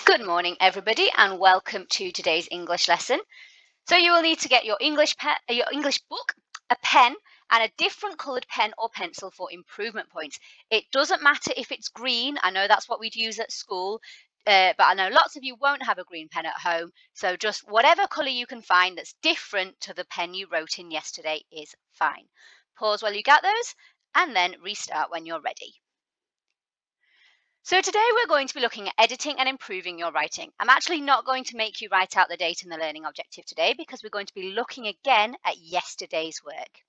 Good morning, everybody, and welcome to today's English lesson. So you will need to get your English book, a pen, and a different coloured pen or pencil for improvement points. It doesn't matter if it's green. I know that's what we'd use at school, but I know lots of you won't have a green pen at home. So just whatever colour you can find that's different to the pen you wrote in yesterday is fine. Pause while you get those, and then restart when you're ready. So today we're going to be looking at editing and improving your writing. I'm actually not going to make you write out the date and the learning objective today because we're going to be looking again at yesterday's work.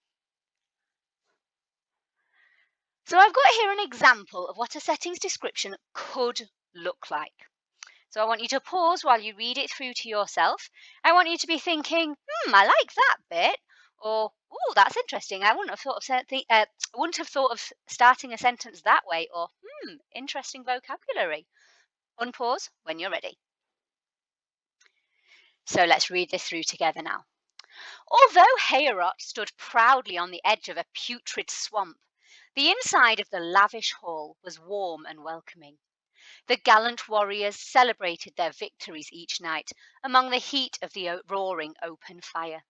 So I've got here an example of what a settings description could look like. So I want you to pause while you read it through to yourself. I want you to be thinking, I like that bit, or oh, that's interesting. I wouldn't have thought of starting a sentence that way, or interesting vocabulary. Unpause when you're ready. So let's read this through together now. Although Heorot stood proudly on the edge of a putrid swamp, the inside of the lavish hall was warm and welcoming. The gallant warriors celebrated their victories each night among the heat of the roaring open fire.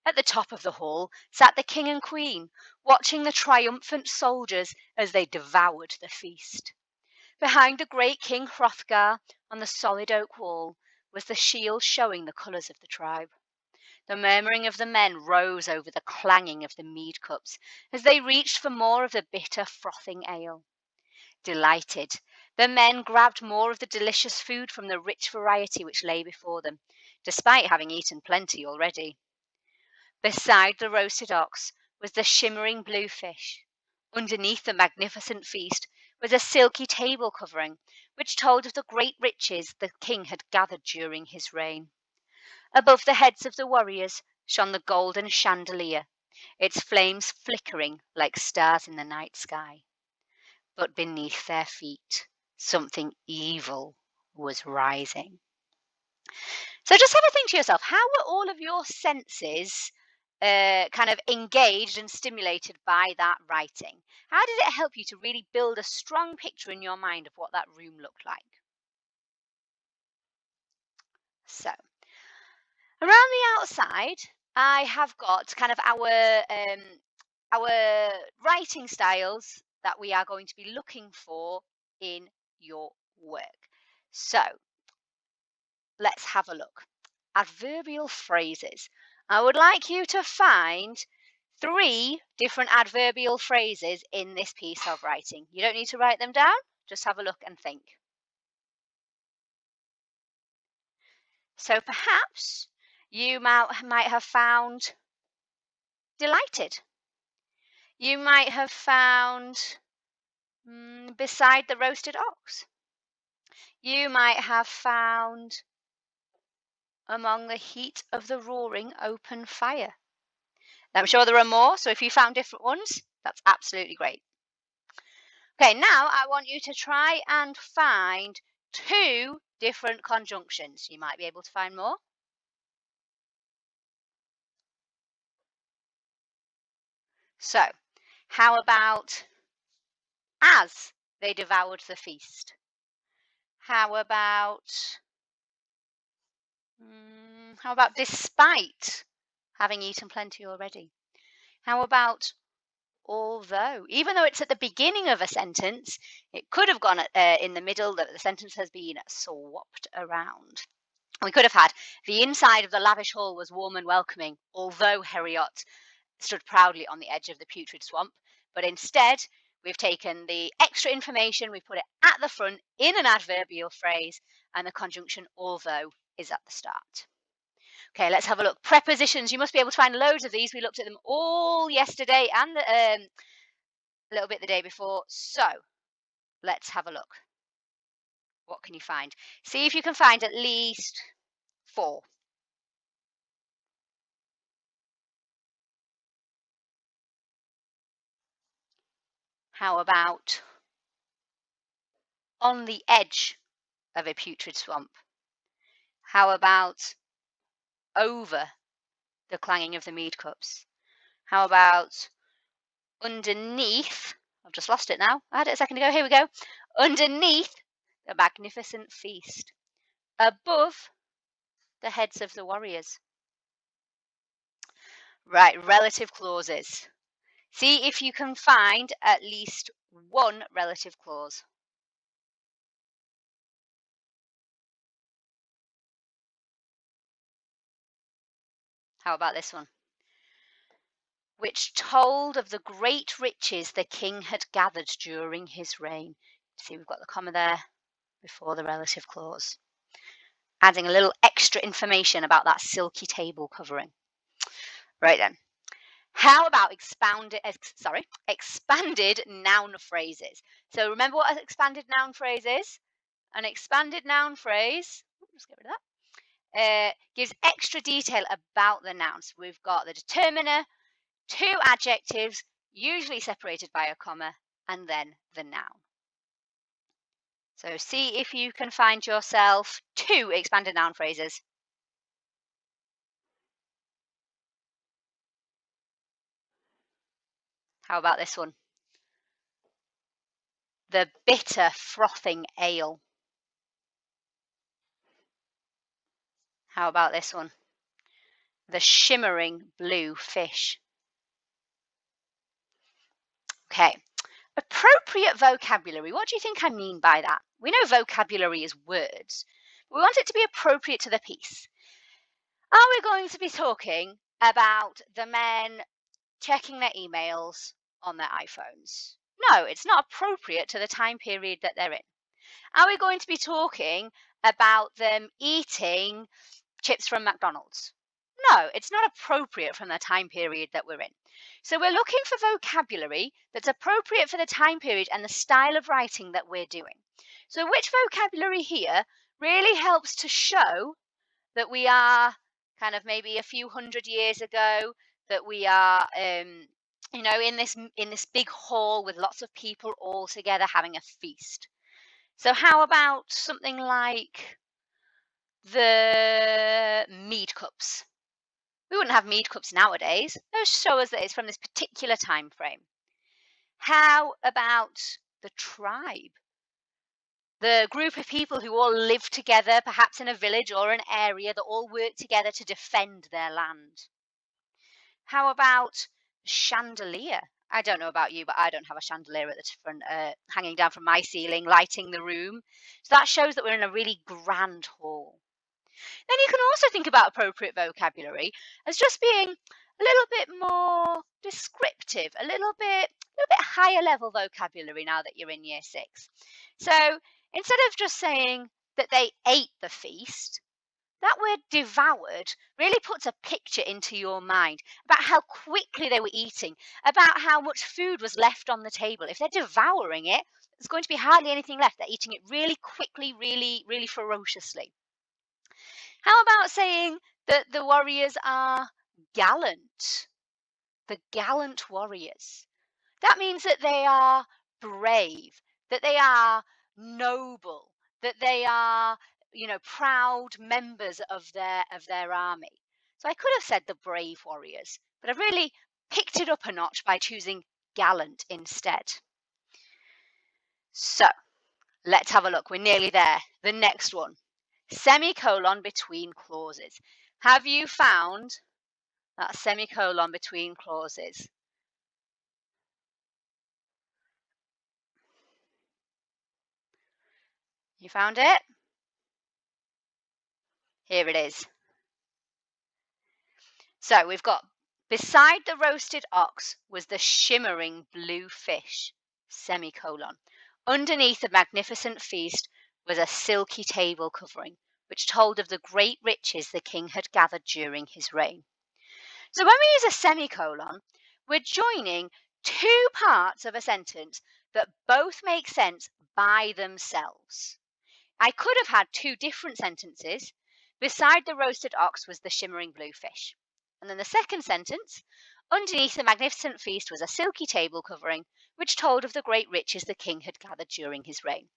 At the top of the hall sat the king and queen, watching the triumphant soldiers as they devoured the feast. Behind the great King Hrothgar, on the solid oak wall, was the shield showing the colours of the tribe. The murmuring of the men rose over the clanging of the mead cups as they reached for more of the bitter, frothing ale. Delighted, the men grabbed more of the delicious food from the rich variety which lay before them, despite having eaten plenty already. Beside the roasted ox was the shimmering blue fish. Underneath the magnificent feast was a silky table covering, which told of the great riches the king had gathered during his reign. Above the heads of the warriors shone the golden chandelier, its flames flickering like stars in the night sky. But beneath their feet, something evil was rising. So just have a think to yourself, how were all of your senses kind of engaged and stimulated by that writing? How did it help you to really build a strong picture in your mind of what that room looked like? So, around the outside, I have got kind of our writing styles that we are going to be looking for in your work. So, let's have a look. Adverbial phrases. I would like you to find 3 different adverbial phrases in this piece of writing. You don't need to write them down, just have a look and think. So perhaps you might have found delighted. You might have found beside the roasted ox. You might have found among the heat of the roaring open fire. I'm sure there are more, so if you found different ones, that's absolutely great. Okay, now I want you to try and find 2 different conjunctions. You might be able to find more. So, how about as they devoured the feast? How about despite having eaten plenty already? How about although? Even though it's at the beginning of a sentence, it could have gone in the middle, that the sentence has been swapped around. We could have had the inside of the lavish hall was warm and welcoming, although Heriot stood proudly on the edge of the putrid swamp. But instead, we've taken the extra information, we put it at the front in an adverbial phrase, and the conjunction although is at the start. Okay, let's have a look. Prepositions. You must be able to find loads of these. We looked at them all yesterday and a little bit the day before. So let's have a look. What can you find? See if you can find at least 4. How about on the edge of a putrid swamp? How about over the clanging of the mead cups? How about underneath? I've just lost it now. I had it a second ago. Here we go. Underneath a magnificent feast above the heads of the warriors. Right, relative clauses. See if you can find at least one relative clause. How about this one? Which told of the great riches the king had gathered during his reign. See, we've got the comma there before the relative clause, adding a little extra information about that silky table covering. Right then. How about expanded noun phrases? So remember what an expanded noun phrase is? An expanded noun phrase, let's get rid of that, gives extra detail about the nouns. We've got the determiner, two adjectives, usually separated by a comma, and then the noun. So see if you can find yourself two expanded noun phrases. How about this one? The bitter frothing ale. How about this one? The shimmering blue fish. Okay. Appropriate vocabulary. What do you think I mean by that? We know vocabulary is words. But we want it to be appropriate to the piece. Are we going to be talking about the men checking their emails on their iPhones? No, it's not appropriate to the time period that they're in. Are we going to be talking about them eating chips from McDonald's? No, it's not appropriate from the time period that we're in. So we're looking for vocabulary that's appropriate for the time period and the style of writing that we're doing. So which vocabulary here really helps to show that we are kind of maybe a few hundred years ago, that we are in this big hall with lots of people all together having a feast. So how about something like the mead cups? We wouldn't have mead cups nowadays. Those show us that it's from this particular time frame. How about the tribe? The group of people who all live together, perhaps in a village or an area, that all work together to defend their land. How about chandelier? I don't know about you, but I don't have a chandelier at the front, hanging down from my ceiling, lighting the room. So that shows that we're in a really grand hall. Then you can also think about appropriate vocabulary as just being a little bit more descriptive, a little bit higher level vocabulary now that you're in year 6. So instead of just saying that they ate the feast, that word devoured really puts a picture into your mind about how quickly they were eating, about how much food was left on the table. If they're devouring it, there's going to be hardly anything left. They're eating it really quickly, really, really ferociously. How about saying that the warriors are gallant? The gallant warriors. That means that they are brave, that they are noble, that they are, proud members of their army. So I could have said the brave warriors, but I've really picked it up a notch by choosing gallant instead. So let's have a look. We're nearly there. The next one. Semicolon between clauses. Have you found that semicolon between clauses? You found it? Here it is. So we've got, beside the roasted ox was the shimmering blue fish, semicolon. Underneath the magnificent feast was a silky table covering, which told of the great riches the king had gathered during his reign. So when we use a semicolon, we're joining two parts of a sentence that both make sense by themselves. I could have had two different sentences. Beside the roasted ox was the shimmering blue fish. And then the second sentence, underneath the magnificent feast was a silky table covering, which told of the great riches the king had gathered during his reign.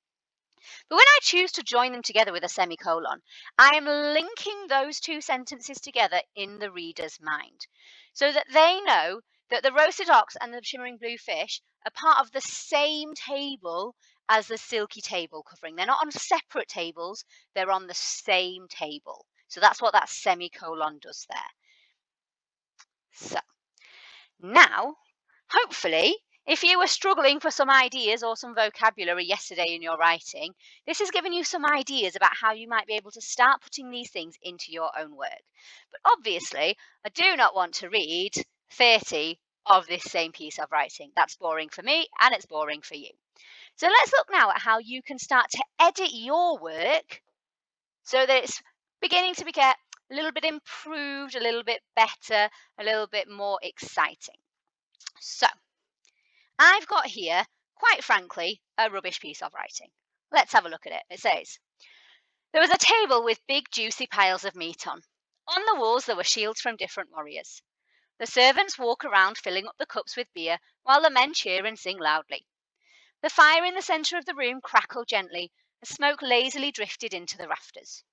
But when I choose to join them together with a semicolon, I am linking those two sentences together in the reader's mind so that they know that the roasted ox and the shimmering blue fish are part of the same table as the silky table covering. They're not on separate tables, they're on the same table. So that's what that semicolon does there. So now, hopefully, if you were struggling for some ideas or some vocabulary yesterday in your writing, this has given you some ideas about how you might be able to start putting these things into your own work. But obviously, I do not want to read 30 of this same piece of writing. That's boring for me and it's boring for you. So let's look now at how you can start to edit your work so that it's beginning to get a little bit improved, a little bit better, a little bit more exciting. So I've got here, quite frankly, a rubbish piece of writing. Let's have a look at it. It says, there was a table with big juicy piles of meat on. On the walls there were shields from different warriors. The servants walk around filling up the cups with beer while the men cheer and sing loudly. The fire in the centre of the room crackled gently as smoke lazily drifted into the rafters.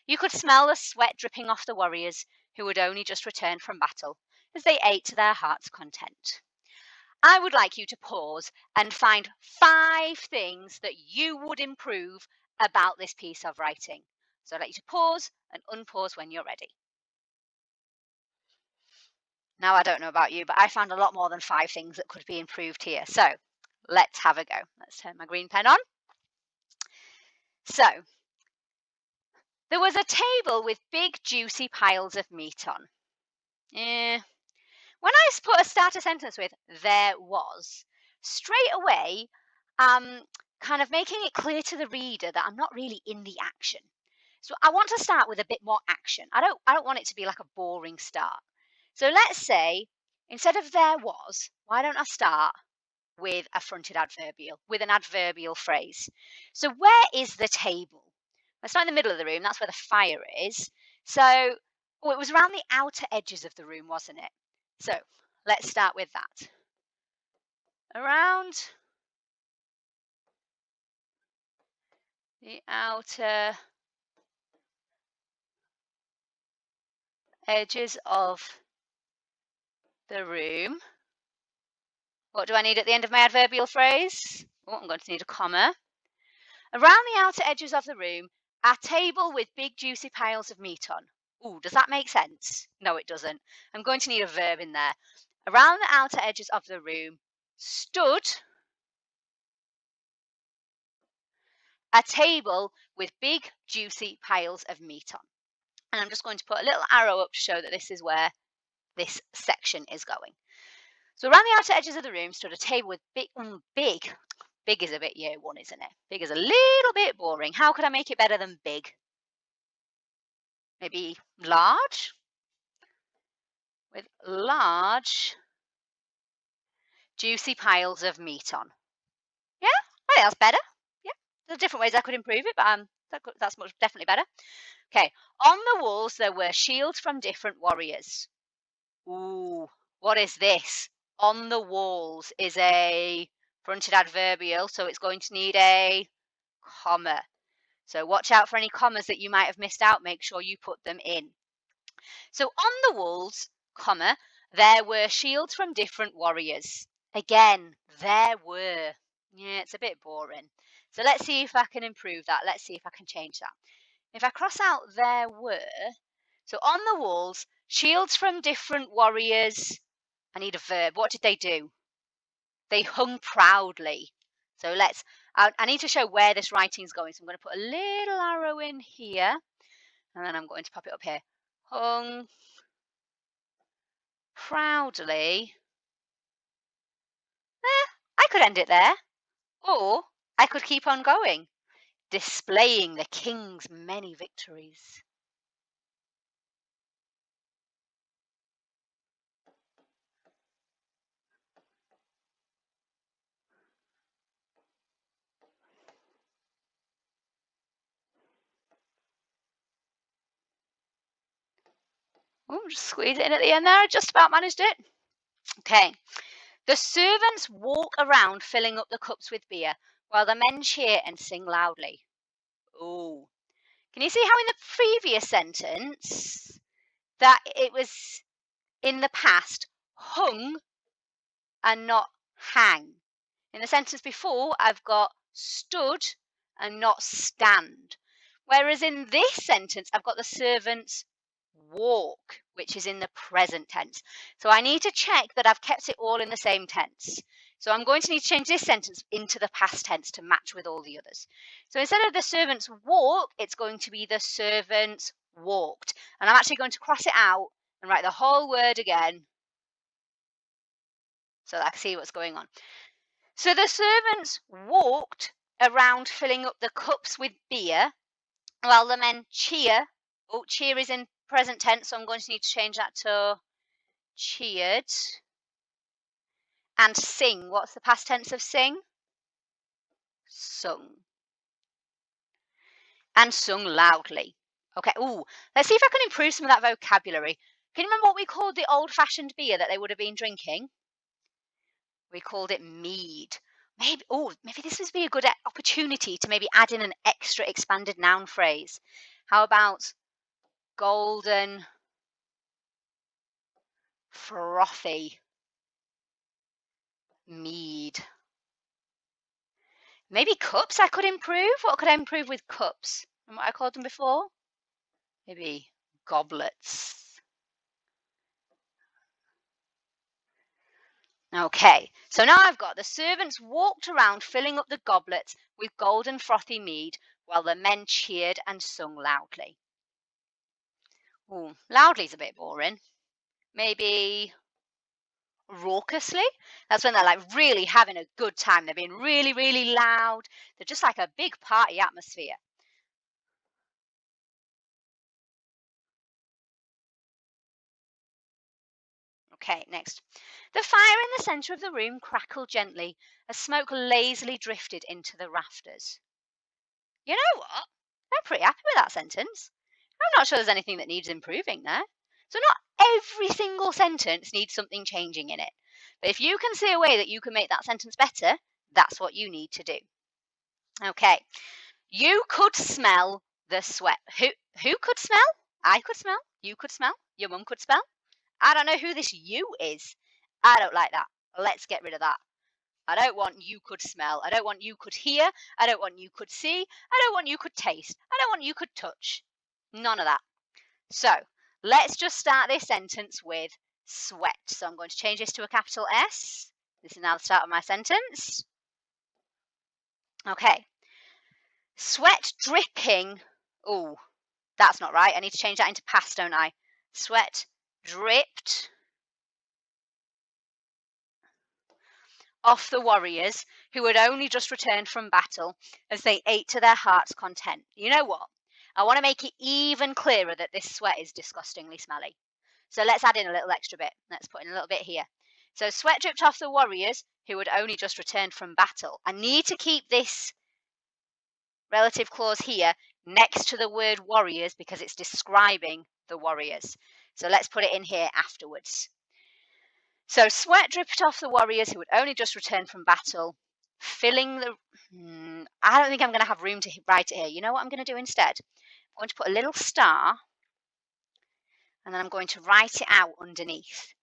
You could smell the sweat dripping off the warriors who had only just returned from battle as they ate to their heart's content. I would like you to pause and find 5 things that you would improve about this piece of writing. So I'd like you to pause and unpause when you're ready. Now, I don't know about you, but I found a lot more than 5 things that could be improved here. So let's have a go. Let's turn my green pen on. So there was a table with big juicy piles of meat on. When I put a starter sentence with there was, straight away, kind of making it clear to the reader that I'm not really in the action. So I want to start with a bit more action. I don't want it to be like a boring start. So let's say instead of there was, why don't I start with a fronted adverbial, with an adverbial phrase? So where is the table? It's not in the middle of the room, that's where the fire is. So it was around the outer edges of the room, wasn't it? So let's start with that. Around the outer edges of the room. What do I need at the end of my adverbial phrase? Oh, I'm going to need a comma. Around the outer edges of the room, a table with big juicy piles of meat on. Ooh, does that make sense? No, it doesn't. I'm going to need a verb in there. Around the outer edges of the room stood a table with big juicy piles of meat on. And I'm just going to put a little arrow up to show that this is where this section is going. So around the outer edges of the room stood a table with big is a bit year one, isn't it? Big is a little bit boring. How could I make it better than big? Maybe large? With large, juicy piles of meat on. Yeah, I think that's better. Yeah, there's different ways I could improve it, but that's definitely better. Okay, on the walls there were shields from different warriors. Ooh, what is this? On the walls is a fronted adverbial, so it's going to need a comma. So watch out for any commas that you might have missed out. Make sure you put them in. So on the walls, comma, there were shields from different warriors. Again, there were. Yeah, it's a bit boring. So let's see if I can improve that. Let's see if I can change that. If I cross out there were, so on the walls, shields from different warriors. I need a verb. What did they do? They hung proudly. So I need to show where this writing's going. So I'm going to put a little arrow in here. And then I'm going to pop it up here. Hung proudly. I could end it there. Or I could keep on going. Displaying the king's many victories. Oh, just squeeze it in at the end there. I just about managed it. Okay. The servants walk around filling up the cups with beer while the men cheer and sing loudly. Oh. Can you see how in the previous sentence that it was in the past hung and not hang? In the sentence before, I've got stood and not stand. Whereas in this sentence, I've got the servants walk, which is in the present tense. So I need to check that I've kept it all in the same tense. So I'm going to need to change this sentence into the past tense to match with all the others. So instead of the servants walk, it's going to be the servants walked. And I'm actually going to cross it out and write the whole word again so that I can see what's going on. So the servants walked around filling up the cups with beer while the men cheer. Oh, cheer is in present tense, so I'm going to need to change that to cheered. And sing. What's the past tense of sing? Sung. And sung loudly. Okay, ooh, let's see if I can improve some of that vocabulary. Can you remember what we called the old-fashioned beer that they would have been drinking? We called it mead. Maybe this would be a good opportunity to maybe add in an extra expanded noun phrase. How about golden frothy mead? Maybe cups I could improve. What could I improve with cups? And what I called them before? Maybe goblets. Okay, so now I've got the servants walked around filling up the goblets with golden frothy mead while the men cheered and sung loudly. Ooh, loudly's a bit boring. Maybe raucously? That's when they're like really having a good time. They're being really, really loud. They're just like a big party atmosphere. Okay, next. The fire in the centre of the room crackled gently as smoke lazily drifted into the rafters. You know what? I'm pretty happy with that sentence. I'm not sure there's anything that needs improving there. So, not every single sentence needs something changing in it. But if you can see a way that you can make that sentence better, that's what you need to do. Okay. You could smell the sweat. Who could smell? I could smell. You could smell. Your mum could smell. I don't know who this you is. I don't like that. Let's get rid of that. I don't want you could smell. I don't want you could hear. I don't want you could see. I don't want you could taste. I don't want you could touch. None of that. So let's just start this sentence with sweat. So I'm going to change this to a capital S. This is now the start of my sentence. Okay. Sweat dripping. Oh, that's not right. I need to change that into past, don't I? Sweat dripped off the warriors who had only just returned from battle as they ate to their heart's content. You know what? I want to make it even clearer that this sweat is disgustingly smelly. So let's add in a little extra bit. Let's put in a little bit here. So sweat dripped off the warriors who had only just returned from battle. I need to keep this relative clause here next to the word warriors because it's describing the warriors. So let's put it in here afterwards. So sweat dripped off the warriors who had only just returned from battle, filling the. I don't think I'm going to have room to write it here. You know what I'm going to do instead? I'm going to put a little star and then I'm going to write it out underneath.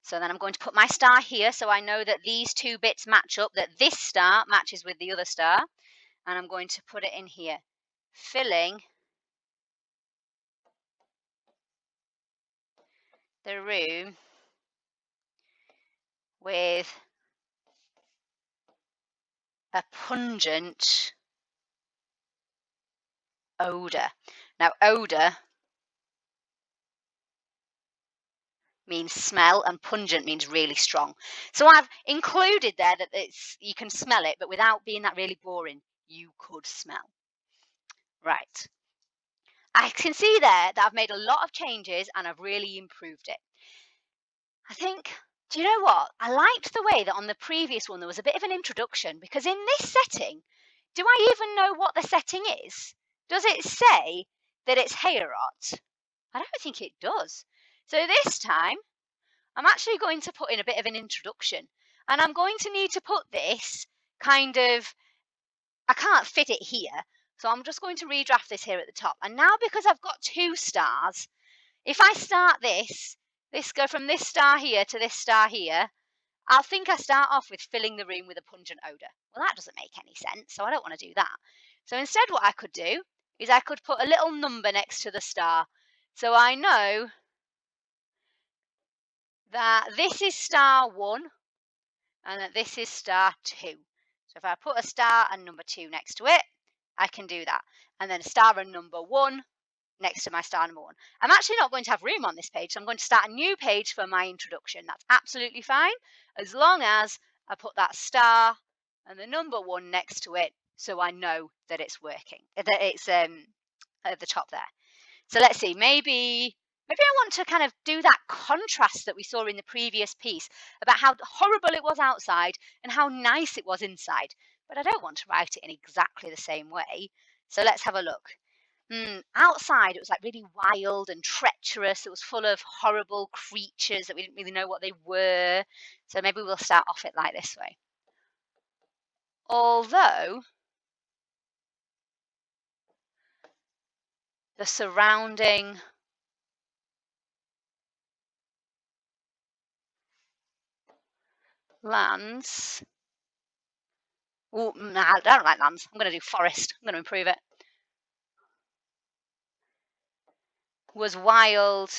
So then I'm going to put my star here so I know that these two bits match up, that this star matches with the other star. And I'm going to put it in here. Filling the room with a pungent odor. Now, odor means smell and pungent means really strong. So I've included there that you can smell it, but without being that really boring, you could smell. Right. I can see there that I've made a lot of changes and I've really improved it. I think, do you know what? I liked the way that on the previous one there was a bit of an introduction because in this setting, do I even know what the setting is? Does it say that it's Heorot? I don't think it does. So this time, I'm actually going to put in a bit of an introduction and I'm going to need to put this kind of, I can't fit it here. So I'm just going to redraft this here at the top. And now because I've got two stars, if I start this go from this star here to this star here, I think I start off with filling the room with a pungent odour. Well, that doesn't make any sense, so I don't want to do that. So instead, what I could do is I could put a little number next to the star. So I know that this is star 1 and that this is star 2. So if I put a star and number 2 next to it, I can do that. And then a star and number 1 next to my star number 1. I'm actually not going to have room on this page, so I'm going to start a new page for my introduction. That's absolutely fine, as long as I put that star and the number 1 next to it, so I know that it's working, that it's at the top there. So let's see, maybe I want to kind of do that contrast that we saw in the previous piece about how horrible it was outside and how nice it was inside. But I don't want to write it in exactly the same way. So let's have a look. Outside, it was like really wild and treacherous. It was full of horrible creatures that we didn't really know what they were. So maybe we'll start off it like this way. Although the surrounding lands. Oh, nah, I don't like lands. I'm going to do forest. I'm going to improve it. Was wild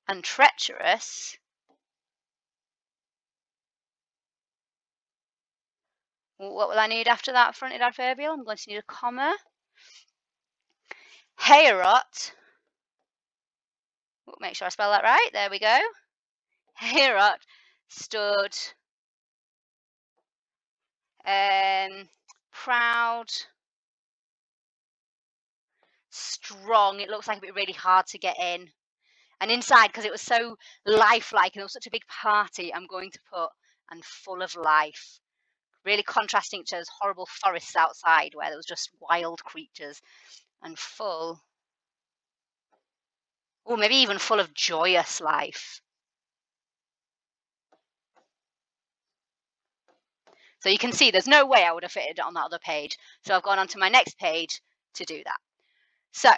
and treacherous. What will I need after that fronted adverbial? I'm going to need a comma. Heorot. Make sure I spell that right. There we go. Heorot stood proud, strong. It looks like it'd be really hard to get in. And inside, because it was so lifelike and it was such a big party, I'm going to put and full of life. Really contrasting to those horrible forests outside where there was just wild creatures, and full, or maybe even full of joyous life. So you can see there's no way I would have fitted it on that other page. So I've gone on to my next page to do that. So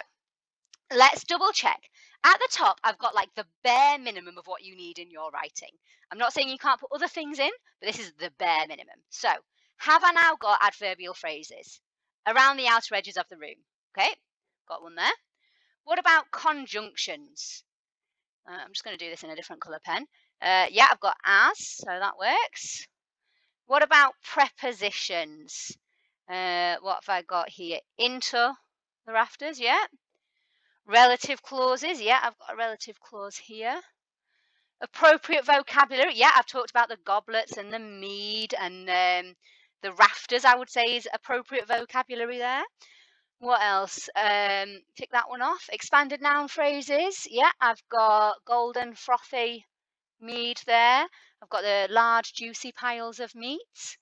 let's double check. At the top, I've got like the bare minimum of what you need in your writing. I'm not saying you can't put other things in, but this is the bare minimum. So have I now got adverbial phrases around the outer edges of the room? Okay, got one there. What about conjunctions? I'm just going to do this in a different colour pen. Yeah, I've got as, so that works. What about prepositions? What have I got here? Into the rafters, yeah. Relative clauses, yeah, I've got a relative clause here. Appropriate vocabulary, yeah, I've talked about the goblets and the mead and the rafters, I would say, is appropriate vocabulary there. What else? Tick that one off. Expanded noun phrases, yeah, I've got golden, frothy mead there. I've got the large, juicy piles of meat.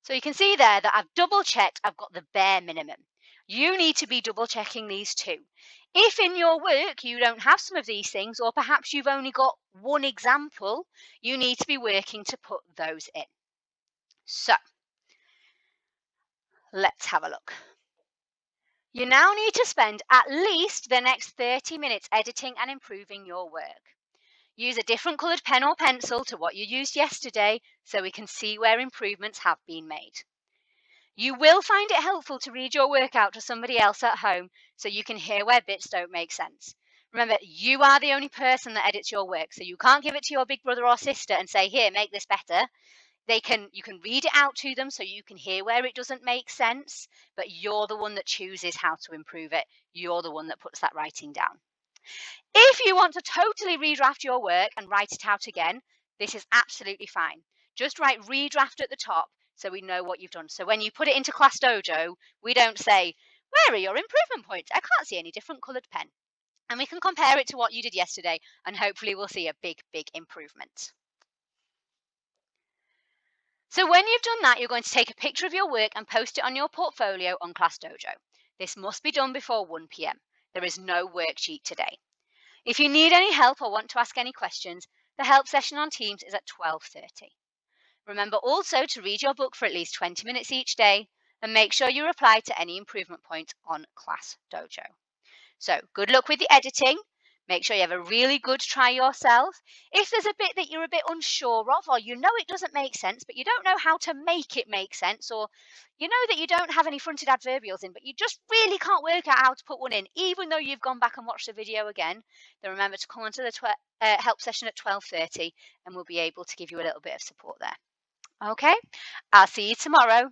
So you can see there that I've double checked, I've got the bare minimum. You need to be double checking these too. If in your work you don't have some of these things, or perhaps you've only got one example, you need to be working to put those in. So let's have a look. You now need to spend at least the next 30 minutes editing and improving your work. Use a different coloured pen or pencil to what you used yesterday so we can see where improvements have been made. You will find it helpful to read your work out to somebody else at home so you can hear where bits don't make sense. Remember, you are the only person that edits your work, so you can't give it to your big brother or sister and say, here, make this better. You can read it out to them so you can hear where it doesn't make sense, but you're the one that chooses how to improve it. You're the one that puts that writing down. If you want to totally redraft your work and write it out again, this is absolutely fine. Just write redraft at the top so we know what you've done. So when you put it into Class Dojo, we don't say, where are your improvement points? I can't see any different coloured pen. And we can compare it to what you did yesterday, and hopefully we'll see a big, big improvement. So when you've done that, you're going to take a picture of your work and post it on your portfolio on Class Dojo. This must be done before 1 p.m. There is no worksheet today. If you need any help or want to ask any questions, the help session on Teams is at 12:30. Remember also to read your book for at least 20 minutes each day and make sure you reply to any improvement points on Class Dojo. So good luck with the editing. Make sure you have a really good try yourself. If there's a bit that you're a bit unsure of, or you know it doesn't make sense, but you don't know how to make it make sense, or you know that you don't have any fronted adverbials in, but you just really can't work out how to put one in, even though you've gone back and watched the video again, then remember to come onto the help session at 12:30 and we'll be able to give you a little bit of support there. Okay? I'll see you tomorrow.